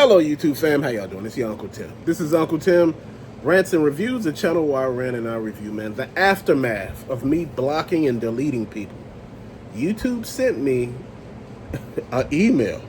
Hello, YouTube fam. How y'all doing? It's your Uncle Tim. This is Uncle Tim, Rants and Reviews, the channel where I rant and I review, man. The aftermath of me blocking and deleting people. YouTube sent me an email,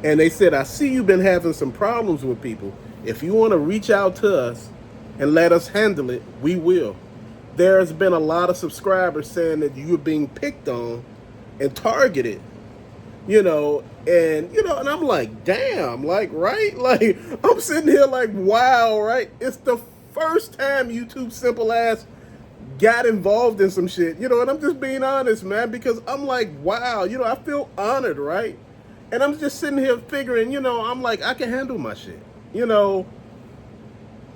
and they said, I see you've been having some problems with people. If you want to reach out to us and let us handle it, we will. There's been a lot of subscribers saying that you're being picked on and targeted, and I'm like, damn, like, right? Like, I'm sitting here like, wow, right? It's the first time YouTube simple ass got involved in some shit, and I'm just being honest, man, because I'm like, wow, I feel honored, right? And I'm just sitting here figuring, I'm like, I can handle my shit, I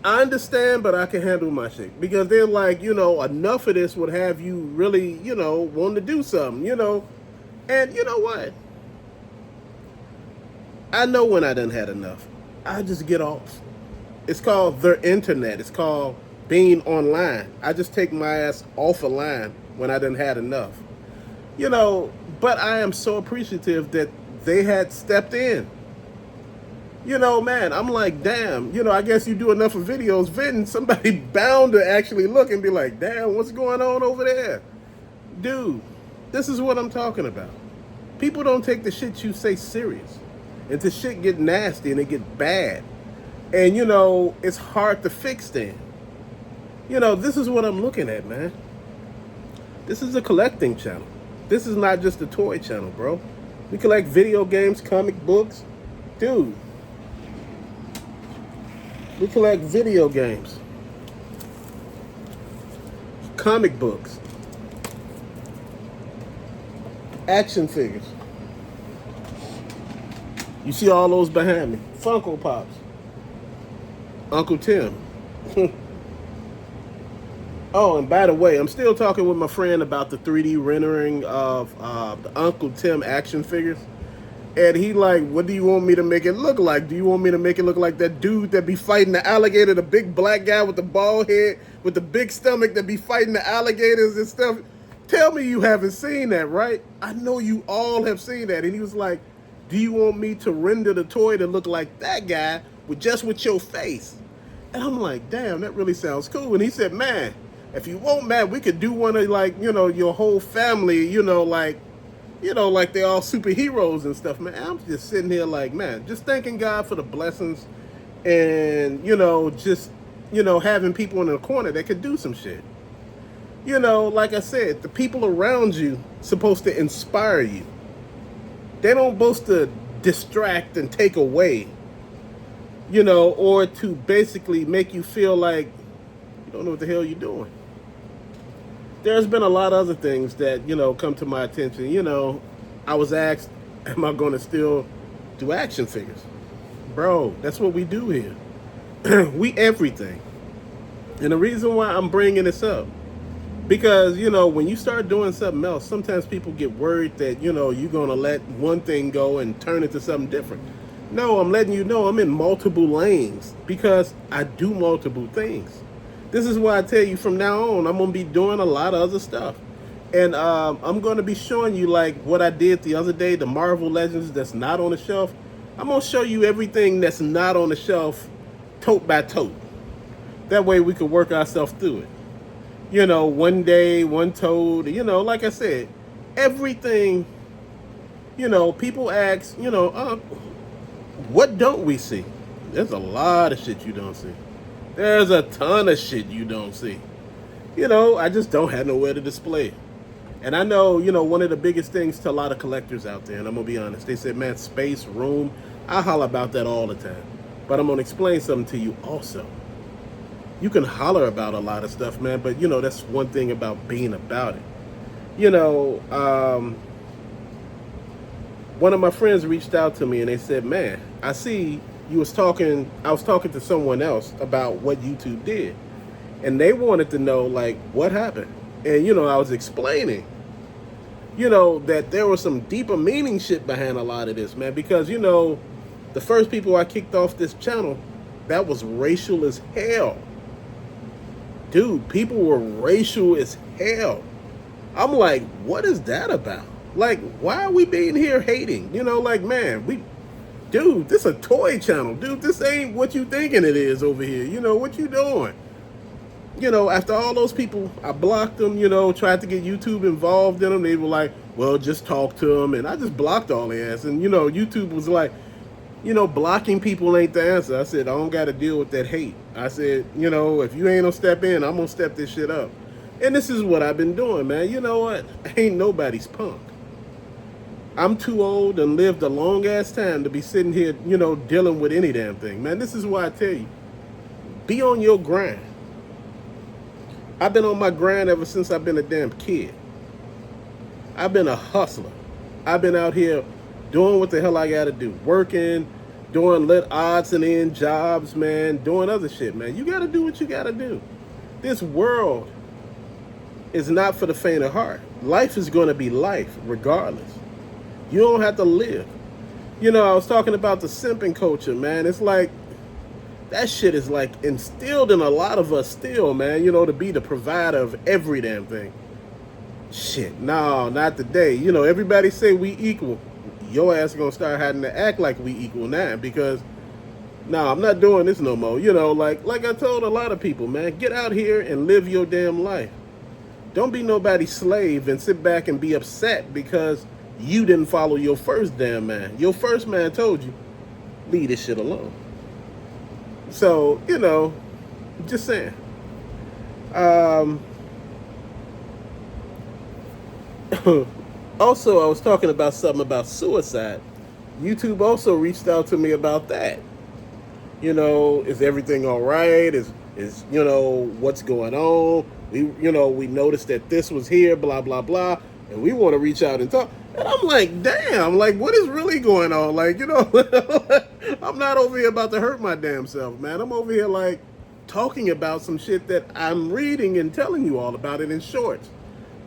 understand, but I can handle my shit. Because they're like, enough of this would have you really, wanting to do something, And you know what? I know when I done had enough. I just get off. It's called the internet. It's called being online. I just take my ass off a line when I done had enough. But I am so appreciative that they had stepped in. Man, I'm like, damn, I guess you do enough of videos, then somebody bound to actually look and be like, damn, what's going on over there? Dude, this is what I'm talking about. People don't take the shit you say serious. And the shit get nasty and it get bad. And, it's hard to fix then. This is what I'm looking at, man. This is a collecting channel. This is not just a toy channel, bro. We collect video games, comic books. Dude. We collect video games. Comic books. Action figures. You see all those behind me. Funko Pops. Uncle Tim. Oh, and by the way, I'm still talking with my friend about the 3D rendering of the Uncle Tim action figures. And he like, what do you want me to make it look like? Do you want me to make it look like that dude that be fighting the alligator, the big black guy with the bald head, with the big stomach that be fighting the alligators and stuff? Tell me you haven't seen that, right? I know you all have seen that. And he was like, do you want me to render the toy to look like that guy with your face? And I'm like, damn, that really sounds cool. And he said, man, if you want, man, we could do one of like, your whole family, like they're all superheroes and stuff, man. I'm just sitting here like, man, just thanking God for the blessings and, just, having people in the corner that could do some shit. Like I said, the people around you supposed to inspire you. They don't supposed to distract and take away, or to basically make you feel like you don't know what the hell you're doing. There's been a lot of other things that, come to my attention. I was asked, am I going to still do action figures? Bro, that's what we do here. We everything. And the reason why I'm bringing this up, because, when you start doing something else, sometimes people get worried that, you're going to let one thing go and turn it to something different. No, I'm letting you know I'm in multiple lanes because I do multiple things. This is why I tell you from now on, I'm going to be doing a lot of other stuff. And I'm going to be showing you like what I did the other day, the Marvel Legends that's not on the shelf. I'm going to show you everything that's not on the shelf, tote by tote. That way we can work ourselves through it. One day, one toad, like I said, everything, people ask, what don't we see? There's a lot of shit you don't see. There's a ton of shit you don't see. I just don't have nowhere to display it. And I know, one of the biggest things to a lot of collectors out there, and I'm going to be honest, they said, man, space, room, I holler about that all the time. But I'm going to explain something to you also. You can holler about a lot of stuff, man, but, that's one thing about being about it. One of my friends reached out to me and they said, man, I see I was talking to someone else about what YouTube did. And they wanted to know, like, what happened? And, I was explaining, that there was some deeper meaning shit behind a lot of this, man. Because, the first people I kicked off this channel, that was racial as hell. Dude, people were racial as hell. I'm like, what is that about? Like, why are we being here hating? Like, man, Dude, this a toy channel. Dude, this ain't what you thinking it is over here. You know, what you doing? You know, after all those people, I blocked them, you know, tried to get YouTube involved in them. They were like, well, just talk to them. And I just blocked all their ass. And, you know, YouTube was like, you know, blocking people ain't the answer. I said, I don't got to deal with that hate. I said, you know, if you ain't gonna step in, I'm gonna step this shit up. And this is what I've been doing, man. You know what? I ain't nobody's punk. I'm too old and lived a long ass time to be sitting here, you know, dealing with any damn thing. Man, this is why I tell you, be on your grind. I've been on my grind ever since I've been a damn kid. I've been a hustler. I've been out here doing what the hell I gotta do. Working, doing lit odds and end jobs, man, doing other shit, man. You gotta do what you gotta do. This world is not for the faint of heart. Life is gonna be life regardless. You don't have to live. You know, I was talking about the simping culture, man. It's like, that shit is like instilled in a lot of us still, man, you know, to be the provider of every damn thing. Shit, no, not today. You know, everybody say we equal. Your ass gonna start having to act like we equal now because, no, I'm not doing this no more. You know, like I told a lot of people, man, get out here and live your damn life. Don't be nobody's slave and sit back and be upset because you didn't follow your first damn man. Your first man told you, leave this shit alone. So, you know, just saying. Also, I was talking about something about suicide. YouTube also reached out to me about that. You know, is everything all right? Is you know, what's going on? We noticed that this was here, blah, blah, blah. And we want to reach out and talk. And I'm like, damn, like, what is really going on? Like, you know, I'm not over here about to hurt my damn self, man. I'm over here, like, talking about some shit that I'm reading and telling you all about it in shorts.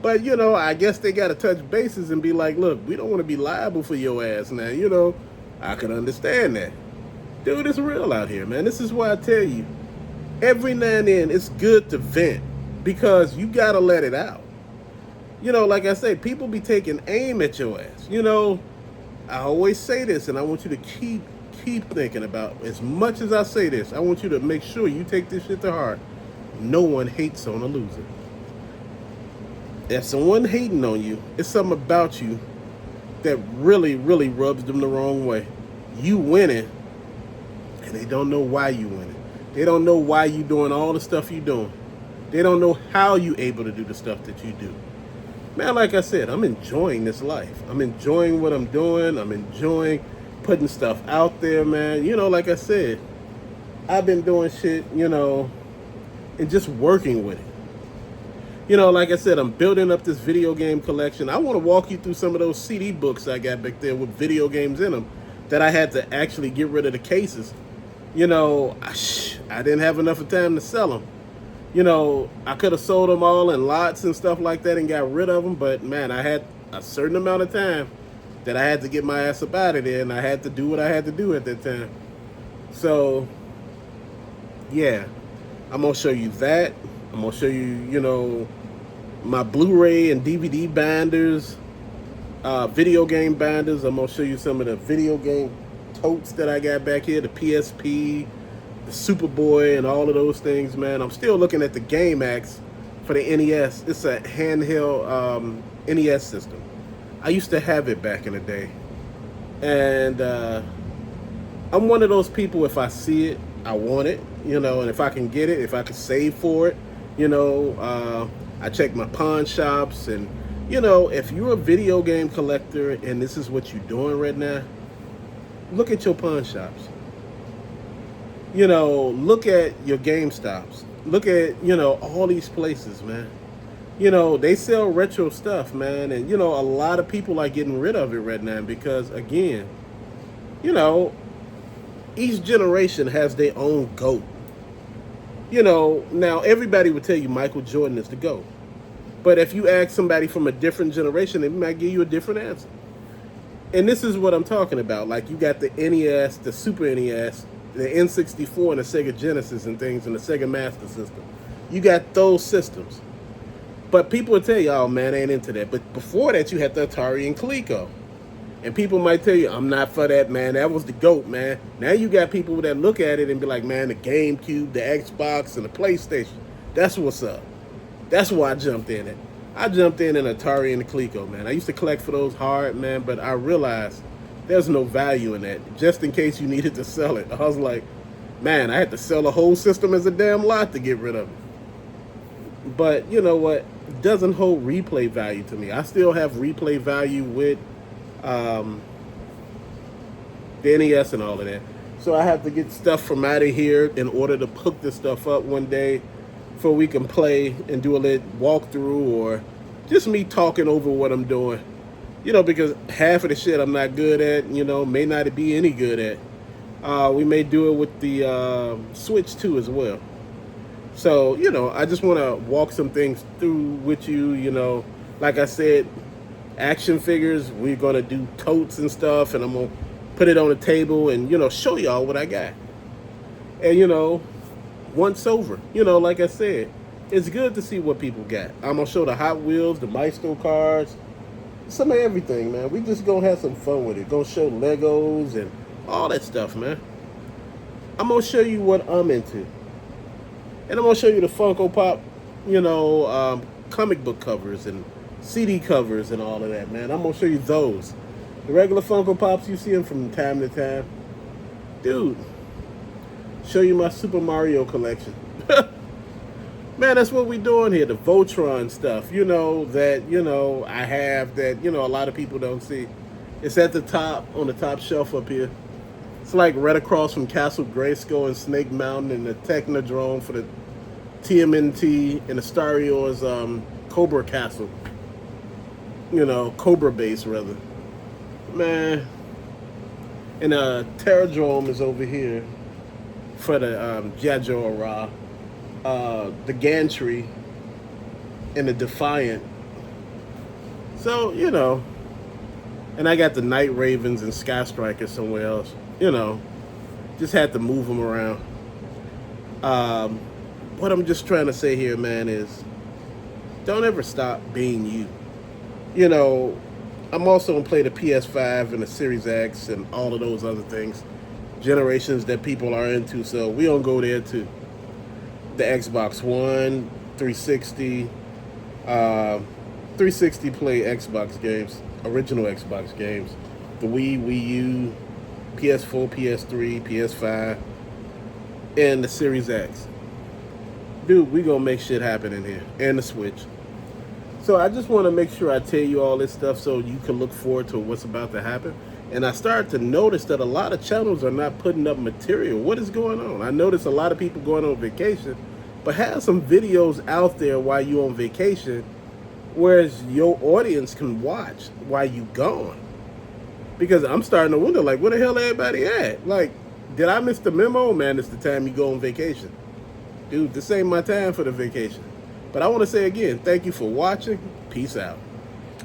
But, you know, I guess they got to touch bases and be like, look, we don't want to be liable for your ass now. You know, I could understand that. Dude, it's real out here, man. This is why I tell you, every now and then, it's good to vent because you got to let it out. You know, like I say, people be taking aim at your ass. You know, I always say this, and I want you to keep thinking about, as much as I say this, I want you to make sure you take this shit to heart. No one hates on a loser. If someone hating on you, it's something about you that really, really rubs them the wrong way. You winning, and they don't know why you winning. They don't know why you doing all the stuff you doing. They don't know how you able to do the stuff that you do. Man, like I said, I'm enjoying this life. I'm enjoying what I'm doing. I'm enjoying putting stuff out there, man. You know, like I said, I've been doing shit, you know, and just working with it. You know, like I said, I'm building up this video game collection. I want to walk you through some of those CD books I got back there with video games in them that I had to actually get rid of the cases. You know, I didn't have enough time to sell them. You know, I could have sold them all in lots and stuff like that and got rid of them, but man, I had a certain amount of time that I had to get my ass up out of there, and I had to do what I had to do at that time. So, yeah, I'm going to show you that. I'm going to show you, you know, my Blu-ray and DVD binders, video game binders. I'm going to show you some of the video game totes that I got back here, the PSP, the Superboy, and all of those things, man. I'm still looking at the Game Axe for the NES. It's a handheld NES system. I used to have it back in the day. And I'm one of those people, if I see it, I want it, you know, and if I can get it, if I can save for it, you know, I check my pawn shops. And, you know, if you're a video game collector and this is what you're doing right now, look at your pawn shops. You know, look at your GameStops. Look at, you know, all these places, man. You know, they sell retro stuff, man. And, you know, a lot of people are getting rid of it right now because, again, you know, each generation has their own GOAT. You know, now everybody would tell you Michael Jordan is the GOAT. But if you ask somebody from a different generation, they might give you a different answer. And this is what I'm talking about. Like, you got the NES, the Super NES, the N64 and the Sega Genesis and things, and the Sega Master System. You got those systems. But people will tell you, oh man, I ain't into that. But before that, you had the Atari and Coleco. And people might tell you, I'm not for that, man. That was the GOAT, man. Now you got people that look at it and be like, man, the GameCube, the Xbox, and the PlayStation. That's what's up. That's why I jumped in it. I jumped in an Atari and the Coleco, man. I used to collect for those hard, man, but I realized there's no value in that. Just in case you needed to sell it. I was like, man, I had to sell the whole system as a damn lot to get rid of it. But you know what? It doesn't hold replay value to me. I still have replay value with the NES and all of that. So I have to get stuff from out of here in order to hook this stuff up one day so we can play and do a little walkthrough or just me talking over what I'm doing. You know, because half of the shit I'm not good at, you know, may not be any good at. We may do it with the Switch too as well. So, you know, I just want to walk some things through with you, you know. Like I said, action figures, we're going to do totes and stuff, and I'm going to put it on the table and, you know, show y'all what I got. And, you know, once over, you know, like I said, it's good to see what people got. I'm going to show the Hot Wheels, the Maestro cars, some of everything, man. We just going to have some fun with it. Going to show Legos and all that stuff, man. I'm going to show you what I'm into. And I'm going to show you the Funko Pop, you know, comic book covers and CD covers and all of that, man. I'm going to show you those. The regular Funko Pops, you see them from time to time. Dude, show you my Super Mario collection. Man, that's what we doing here. The Voltron stuff, you know, that, you know, I have that, you know, a lot of people don't see. It's at the top, on the top shelf up here. It's like right across from Castle Grayskull and Snake Mountain and the Technodrome for the TMNT and the Star Wars Cobra Castle. You know, Cobra base rather. Man. And Terradrome is over here for the Jajora, the Gantry, and the Defiant. So, you know. And I got the Night Ravens and Sky Strikers somewhere else. You know, just had to move them around. What I'm just trying to say here, man, is don't ever stop being you. You know, I'm also going to play the PS5 and the Series X and all of those other things. Generations that people are into, so we don't go there too. The Xbox One, 360, 360 play Xbox games, original Xbox games. The Wii U, PS4, PS3, PS5, and the Series X. Dude, we gonna make shit happen in here. And the Switch. So I just want to make sure I tell you all this stuff so you can look forward to what's about to happen. And I started to notice that a lot of channels are not putting up material. What is going on? I noticed a lot of people going on vacation, but have some videos out there while you're on vacation, whereas your audience can watch while you gone. Because I'm starting to wonder, like, where the hell everybody at? Like, did I miss the memo? Man, it's the time you go on vacation. Dude, this ain't my time for the vacation. But I want to say again, thank you for watching. Peace out.